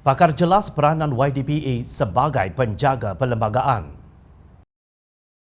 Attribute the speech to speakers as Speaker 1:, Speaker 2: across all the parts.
Speaker 1: Pakar jelas peranan YDPA sebagai penjaga perlembagaan.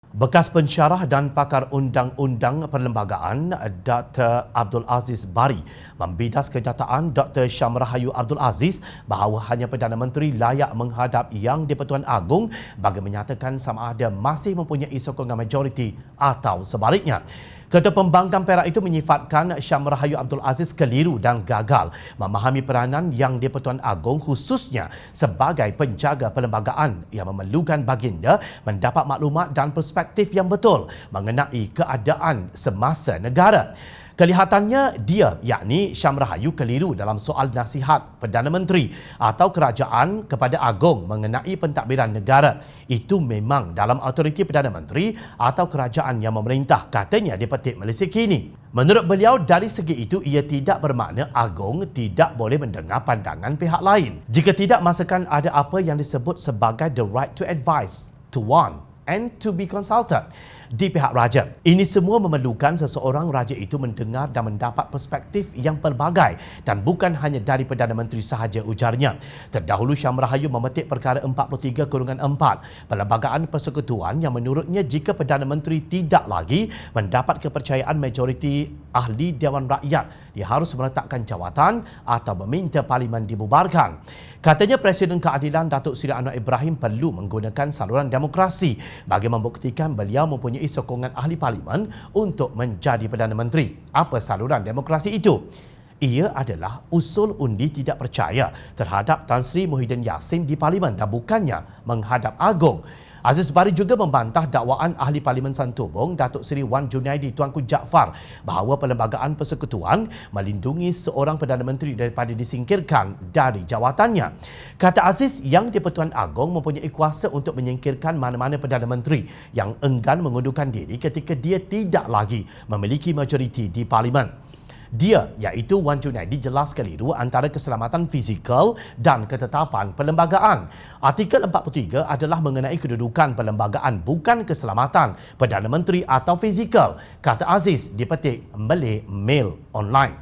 Speaker 1: Bekas pensyarah dan pakar undang-undang perlembagaan Dr. Abdul Aziz Bari membidas kenyataan Dr. Syamrahayu Abdul Aziz bahawa hanya Perdana Menteri layak menghadap Yang di-Pertuan Agong bagi menyatakan sama ada masih mempunyai sokongan majoriti atau sebaliknya. Ketua Pembangkang Perak itu menyifatkan Syamrahayu Abdul Aziz keliru dan gagal memahami peranan Yang di-Pertuan Agong khususnya sebagai penjaga perlembagaan yang memerlukan baginda mendapat maklumat dan perspektif yang betul mengenai keadaan semasa negara. Kelihatannya dia, yakni Syamrahayu, keliru dalam soal nasihat Perdana Menteri atau kerajaan kepada Agong mengenai pentadbiran negara. Itu memang dalam autoriti Perdana Menteri atau kerajaan yang memerintah, katanya dipetik Malaysia Kini. Menurut beliau, dari segi itu ia tidak bermakna Agong tidak boleh mendengar pandangan pihak lain. Jika tidak, masakan ada apa yang disebut sebagai the right to advise, to warn and to be consulted di pihak raja. Ini semua memerlukan seseorang raja itu mendengar dan mendapat perspektif yang pelbagai dan bukan hanya dari Perdana Menteri sahaja, ujarnya. Terdahulu Syamrahayu memetik perkara 43/4 Perlembagaan Persekutuan yang menurutnya jika Perdana Menteri tidak lagi mendapat kepercayaan majoriti ahli Dewan Rakyat, dia harus meletakkan jawatan atau meminta Parlimen dibubarkan. Katanya Presiden Keadilan Datuk Seri Anwar Ibrahim perlu menggunakan saluran demokrasi bagi membuktikan beliau mempunyai sokongan ahli Parlimen untuk menjadi Perdana Menteri. Apa saluran demokrasi itu? Ia adalah usul undi tidak percaya terhadap Tan Sri Muhyiddin Yassin di Parlimen dan bukannya menghadap Agong. Aziz Bari juga membantah dakwaan ahli Parlimen Santubong Datuk Seri Wan Junaidi Tuanku Jaafar bahawa Perlembagaan Persekutuan melindungi seorang Perdana Menteri daripada disingkirkan dari jawatannya. Kata Aziz, Yang di-Pertuan Agong mempunyai kuasa untuk menyingkirkan mana-mana Perdana Menteri yang enggan mengundurkan diri ketika dia tidak lagi memiliki majoriti di Parlimen. Dia, iaitu Wan Junaidi, jelas keliru antara keselamatan fizikal dan ketetapan perlembagaan. Artikel 43 adalah mengenai kedudukan perlembagaan, bukan keselamatan Perdana Menteri atau fizikal, kata Aziz dipetik Malay Mail Online.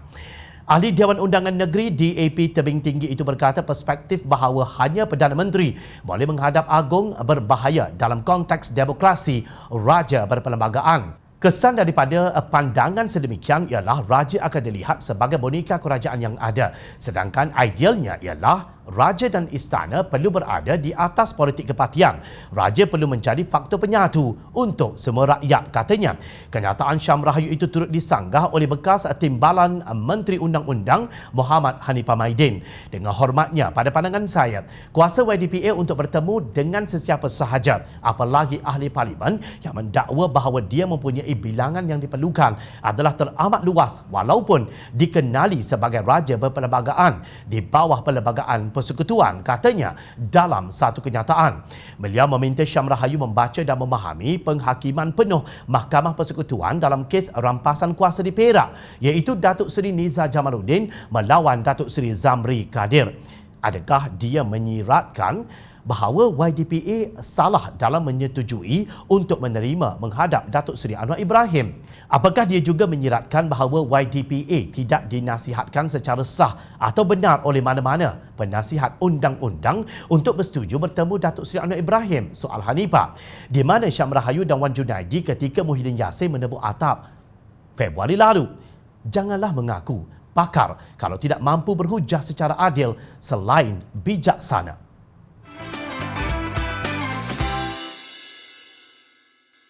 Speaker 1: Ahli Dewan Undangan Negeri DAP Tebing Tinggi itu berkata perspektif bahawa hanya Perdana Menteri boleh menghadap Agong berbahaya dalam konteks demokrasi raja berperlembagaan. Kesan daripada pandangan sedemikian ialah raja akan dilihat sebagai boneka kerajaan yang ada, sedangkan idealnya ialah raja dan istana perlu berada di atas politik kepartian. Raja perlu menjadi faktor penyatu untuk semua rakyat, katanya. Kenyataan Syamrahayu itu turut disanggah oleh bekas Timbalan Menteri Undang-Undang Muhammad Hanifah Maidin. Dengan hormatnya, pada pandangan saya, kuasa YDPA untuk bertemu dengan sesiapa sahaja, apalagi ahli Parlimen yang mendakwa bahawa dia mempunyai bilangan yang diperlukan adalah teramat luas walaupun dikenali sebagai raja berperlembagaan di bawah Perlembagaan Persekutuan, katanya dalam satu kenyataan. Beliau meminta Syamrahayu membaca dan memahami penghakiman penuh Mahkamah Persekutuan dalam kes rampasan kuasa di Perak, iaitu Datuk Seri Nizar Jamaluddin melawan Datuk Seri Zamri Kadir. Adakah dia menyiratkan bahawa YDPA salah dalam menyetujui untuk menerima menghadap Datuk Seri Anwar Ibrahim? Apakah dia juga menyiratkan bahawa YDPA tidak dinasihatkan secara sah atau benar oleh mana-mana penasihat undang-undang untuk bersetuju bertemu Datuk Seri Anwar Ibrahim? Soal Hanifah. Di mana Syamrahayu dan Wan Junaidi ketika Muhyiddin Yassin menebuk atap Februari lalu? Janganlah mengaku pakar kalau tidak mampu berhujah secara adil selain bijaksana.